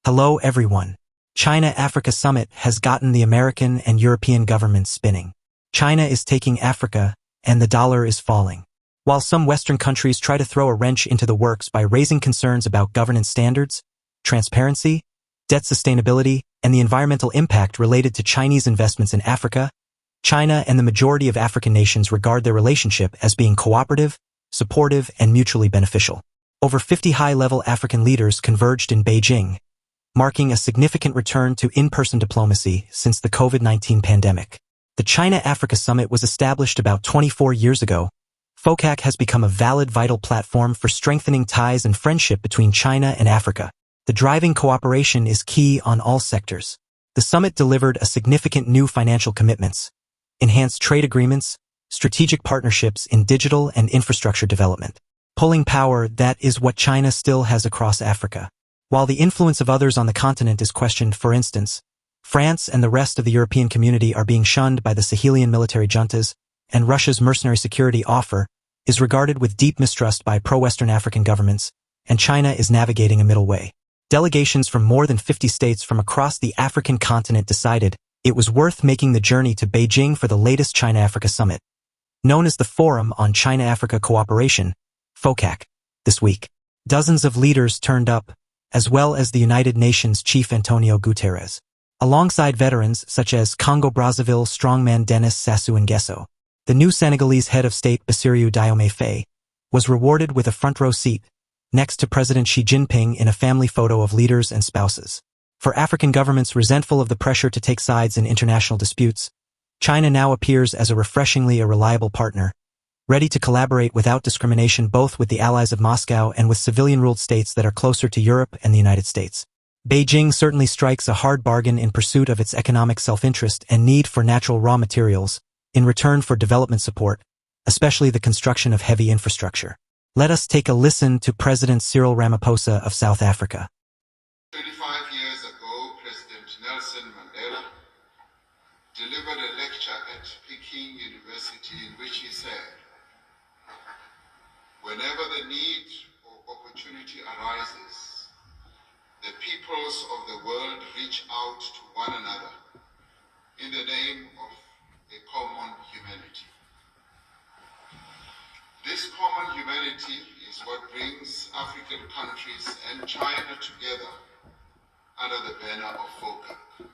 Hello everyone. China-Africa Summit has gotten the American and European governments spinning. China is taking Africa, and the dollar is falling. While some Western countries try to throw a wrench into the works by raising concerns about governance standards, transparency, debt sustainability, and the environmental impact related to Chinese investments in Africa, China and the majority of African nations regard their relationship as being cooperative, supportive, and mutually beneficial. Over 50 high-level African leaders converged in Beijing, marking a significant return to in-person diplomacy since the COVID-19 pandemic. The China-Africa Summit was established about 24 years ago. FOCAC has become a valid, vital platform for strengthening ties and friendship between China and Africa. The driving cooperation is key on all sectors. The summit delivered a significant new financial commitments, enhanced trade agreements, strategic partnerships in digital and infrastructure development. Pulling power, that is what China still has across Africa. While the influence of others on the continent is questioned, for instance, France and the rest of the European community are being shunned by the Sahelian military juntas, and Russia's mercenary security offer is regarded with deep mistrust by pro-Western African governments, and China is navigating a middle way. Delegations from more than 50 states from across the African continent decided it was worth making the journey to Beijing for the latest China-Africa Summit, known as the Forum on China-Africa Cooperation, FOCAC, this week. Dozens of leaders turned up, as well as the United Nations Chief Antonio Guterres, alongside veterans such as Congo-Brazzaville strongman Denis Sassou Nguesso. The new Senegalese head of state Bassirou Diomaye Faye was rewarded with a front-row seat next to President Xi Jinping in a family photo of leaders and spouses. For African governments resentful of the pressure to take sides in international disputes, China now appears as a refreshingly reliable partner, ready to collaborate without discrimination both with the allies of Moscow and with civilian-ruled states that are closer to Europe and the United States. Beijing certainly strikes a hard bargain in pursuit of its economic self-interest and need for natural raw materials in return for development support, especially the construction of heavy infrastructure. Let us take a listen to President Cyril Ramaphosa of South Africa. 35 years ago, President Nelson Mandela delivered a lecture at Peking University in which he said, "Whenever the need or opportunity arises, the peoples of the world reach out to one another in the name of a common humanity. This common humanity is what brings African countries and China together under the banner of FOCAC.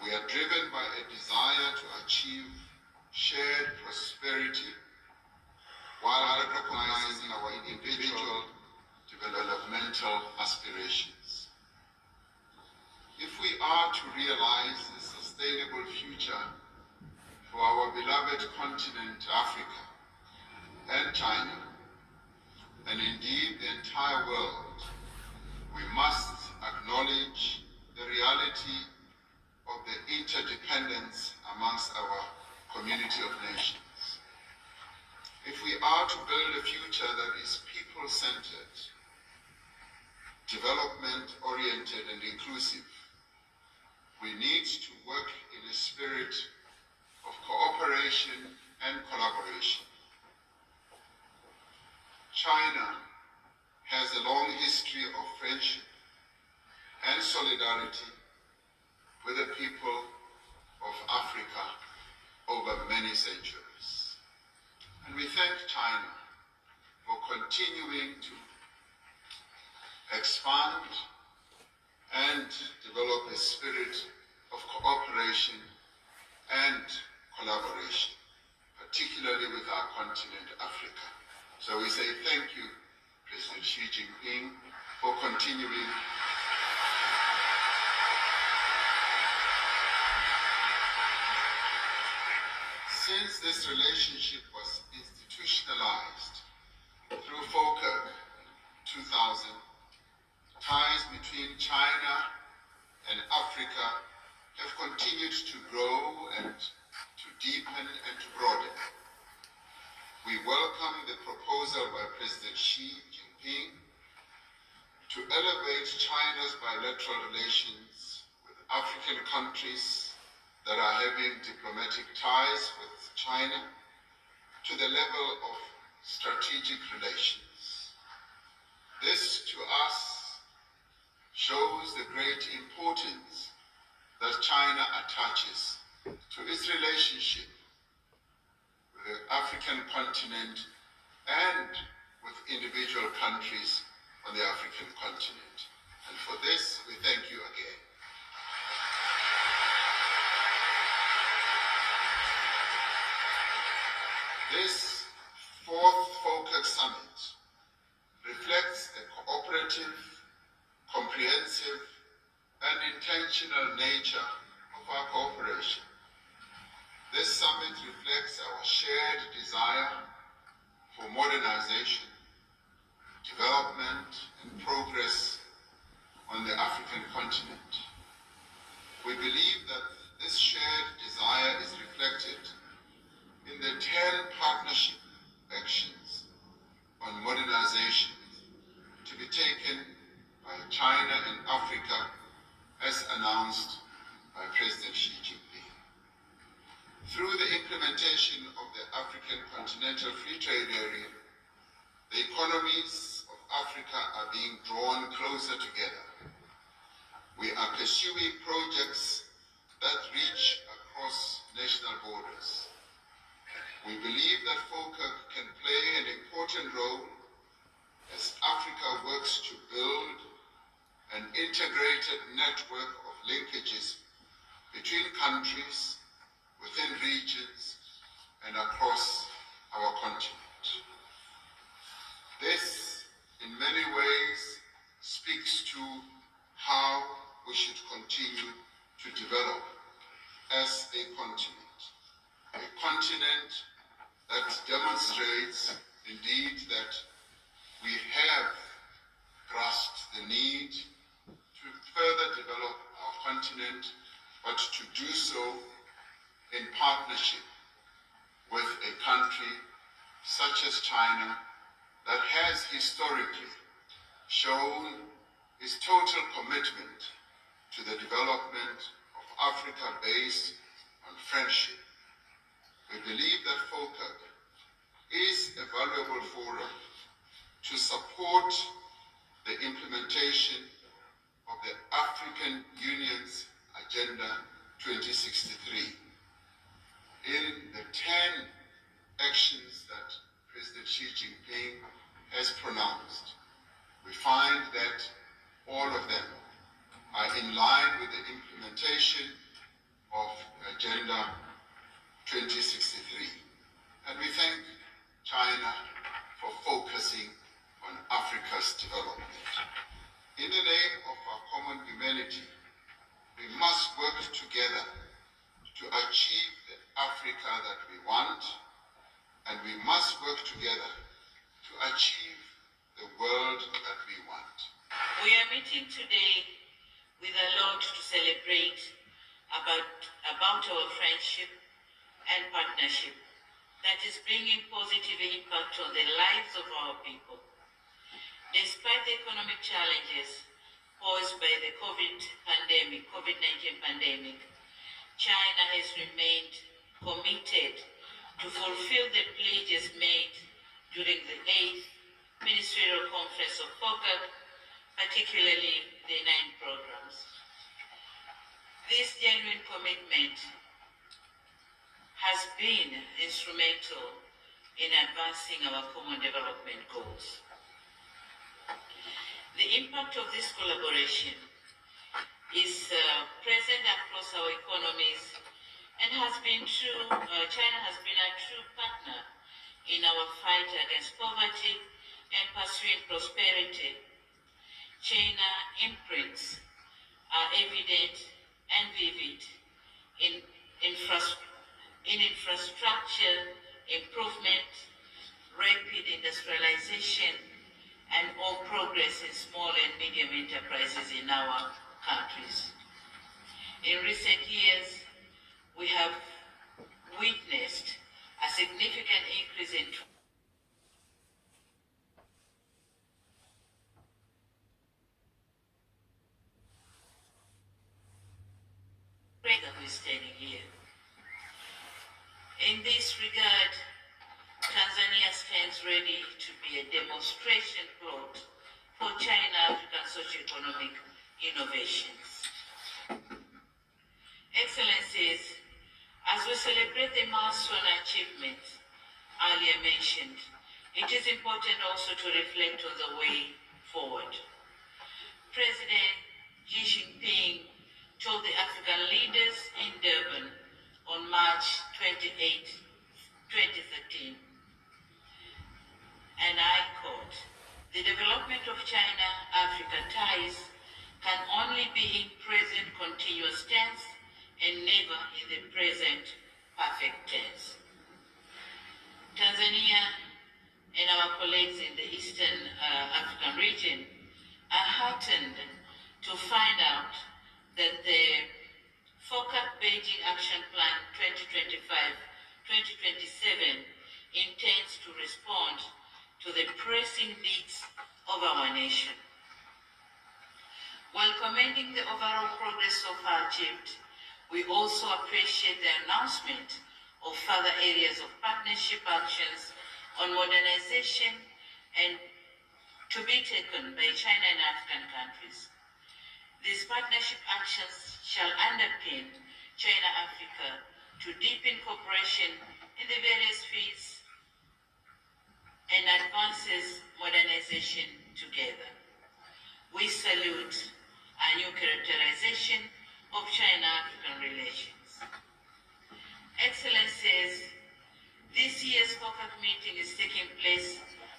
We are driven by a desire to achieve shared prosperity while recognizing our individual developmental aspirations. If we are to realize a sustainable future for our beloved continent, Africa, and China, and indeed the entire world, we must acknowledge the reality of the interdependence amongst our community of nations. If we are to build a future that is people-centered, development-oriented and inclusive, we need to work in a spirit of cooperation and collaboration. China has a long history of friendship and solidarity with the people of Africa over many centuries. And we thank China for continuing to expand and develop a spirit of cooperation and collaboration, particularly with our continent, Africa. So we say thank you, President Xi Jinping, for continuing Since this relationship was institutionalized through FOCAC 2000, ties between China and Africa have continued to grow and to deepen and to broaden. We welcome the proposal by President Xi Jinping to elevate China's bilateral relations with African countries that are having diplomatic ties with China to the level of strategic relations. This, to us, shows the great importance that China attaches to its relationship with the African continent and with individual countries on the African continent. And for this, we thank you again. This fourth FOCAC summit reflects the cooperative, comprehensive, and intentional nature of our cooperation. This summit reflects our shared desire for modernization, development, and progress on the African continent. We believe that this shared desire is reflected in the 10 partnership actions on modernization to be taken by China and Africa as announced by President Xi Jinping. Through the implementation of the African Continental Free Trade Area, the economies of Africa are being drawn closer together. We are pursuing projects that reach across national borders. We believe that FOCAC can play an important role as Africa works to build an integrated network of linkages between countries, within regions, and across our continent. This, in many ways, speaks to how we should continue to develop as a continent that demonstrates indeed that we have grasped the need to further develop our continent, but to do so in partnership with a country such as China that has historically shown its total commitment to the development of Africa based on friendship. We believe that FOCAC is a valuable forum to support the implementation of the African Union's Agenda 2063. In the 10 actions that President Xi Jinping has pronounced, we find that all of them are in line with the implementation of Agenda 2063. And we thank China for focusing on Africa's development. In the name of our common humanity, we must work together to achieve the Africa that we want, and we must work together to achieve the world that we want. We are meeting today with a lot to celebrate about our friendship and partnership that is bringing positive impact on the lives of our people. Despite the economic challenges posed by the COVID-19 pandemic, China has remained committed to fulfill the pledges made during the 8th Ministerial Conference of FOCAC, particularly the 9 programs. This genuine commitment has been instrumental in advancing our common development goals. The impact of this collaboration is present across our economies and China has been a true partner in our fight against poverty and pursuing prosperity. China imprints are evident and vivid in infrastructure improvement, rapid industrialization, and all progress in small and medium enterprises in our countries. In recent years, we have witnessed a significant increase in trade that we're standing here. In this regard, Tanzania stands ready to be a demonstration plot for China-African socio-economic innovations. Excellencies, as we celebrate the milestone achievements earlier mentioned, it is important also to reflect on the way forward. President Xi Jinping told the African leaders in Durban on March 28, 2013, and I quote, "The development of China-Africa ties can only be in present continuous tense and never in the present perfect tense." Tanzania and our colleagues in the Eastern African region are heartened to find out that the FOCAC Beijing Action Plan 2025-2027 intends to respond to the pressing needs of our nation. While commending the overall progress so far achieved, we also appreciate the announcement of further areas of partnership actions on modernization and to be taken by China and African countries. These partnership actions shall underpin China-Africa to deepen cooperation in the various fields and advances modernization together. We salute a new characterization of China-African relations. Excellencies, this year's FOCAC meeting is taking place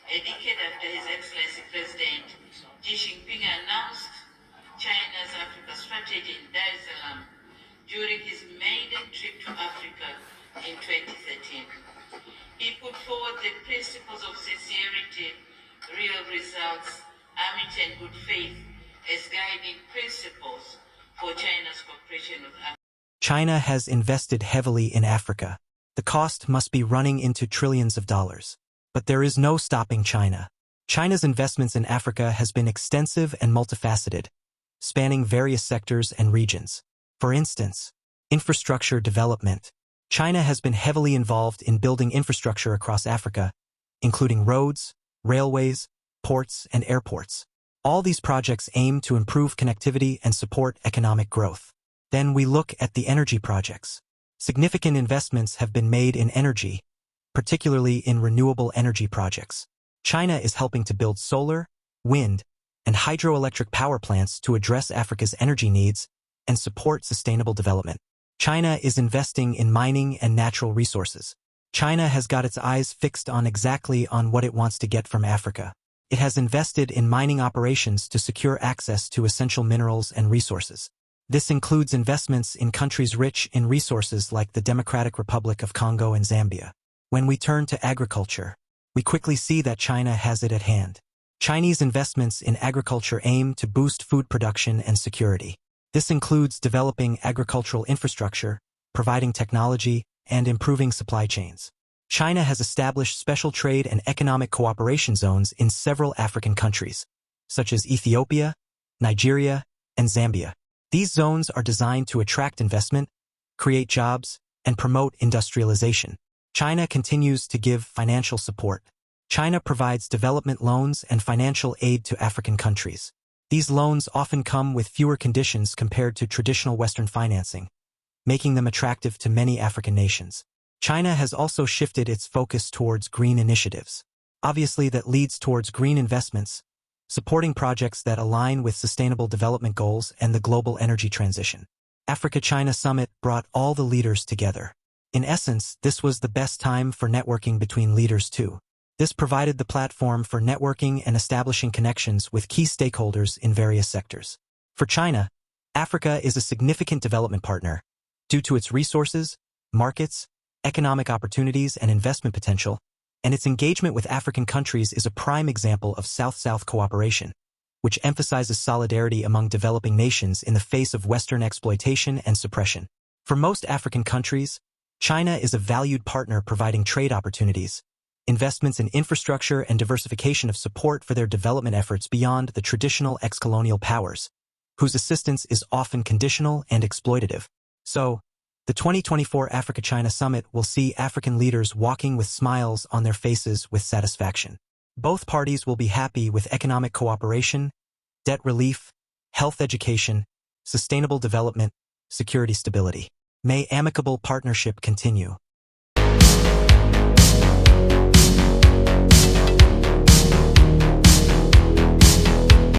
a decade after His Excellency President Xi Jinping announced China's Africa strategy in Dar es Salaam during his maiden trip to Africa in 2013. He put forward the principles of sincerity, real results, amity, and good faith as guiding principles for China's cooperation with Africa. China has invested heavily in Africa. The cost must be running into trillions of dollars. But there is no stopping China. China's investments in Africa has been extensive and multifaceted, spanning various sectors and regions. For instance, infrastructure development. China has been heavily involved in building infrastructure across Africa, including roads, railways, ports, and airports. All these projects aim to improve connectivity and support economic growth. Then we look at the energy projects. Significant investments have been made in energy, particularly in renewable energy projects. China is helping to build solar, wind, and hydroelectric power plants to address Africa's energy needs and support sustainable development. China is investing in mining and natural resources. China has got its eyes fixed on exactly on what it wants to get from Africa. It has invested in mining operations to secure access to essential minerals and resources. This includes investments in countries rich in resources like the Democratic Republic of Congo and Zambia. When we turn to agriculture, we quickly see that China has it at hand. Chinese investments in agriculture aim to boost food production and security. This includes developing agricultural infrastructure, providing technology, and improving supply chains. China has established special trade and economic cooperation zones in several African countries, such as Ethiopia, Nigeria, and Zambia. These zones are designed to attract investment, create jobs, and promote industrialization. China continues to give financial support. China provides development loans and financial aid to African countries. These loans often come with fewer conditions compared to traditional Western financing, making them attractive to many African nations. China has also shifted its focus towards green initiatives. Obviously, that leads towards green investments, supporting projects that align with sustainable development goals and the global energy transition. Africa-China Summit brought all the leaders together. In essence, this was the best time for networking between leaders too. This provided the platform for networking and establishing connections with key stakeholders in various sectors. For China, Africa is a significant development partner due to its resources, markets, economic opportunities, and investment potential, and its engagement with African countries is a prime example of South-South cooperation, which emphasizes solidarity among developing nations in the face of Western exploitation and suppression. For most African countries, China is a valued partner providing trade opportunities, investments in infrastructure, and diversification of support for their development efforts beyond the traditional ex-colonial powers, whose assistance is often conditional and exploitative. So, the 2024 Africa-China Summit will see African leaders walking with smiles on their faces with satisfaction. Both parties will be happy with economic cooperation, debt relief, health education, sustainable development, security stability. May amicable partnership continue.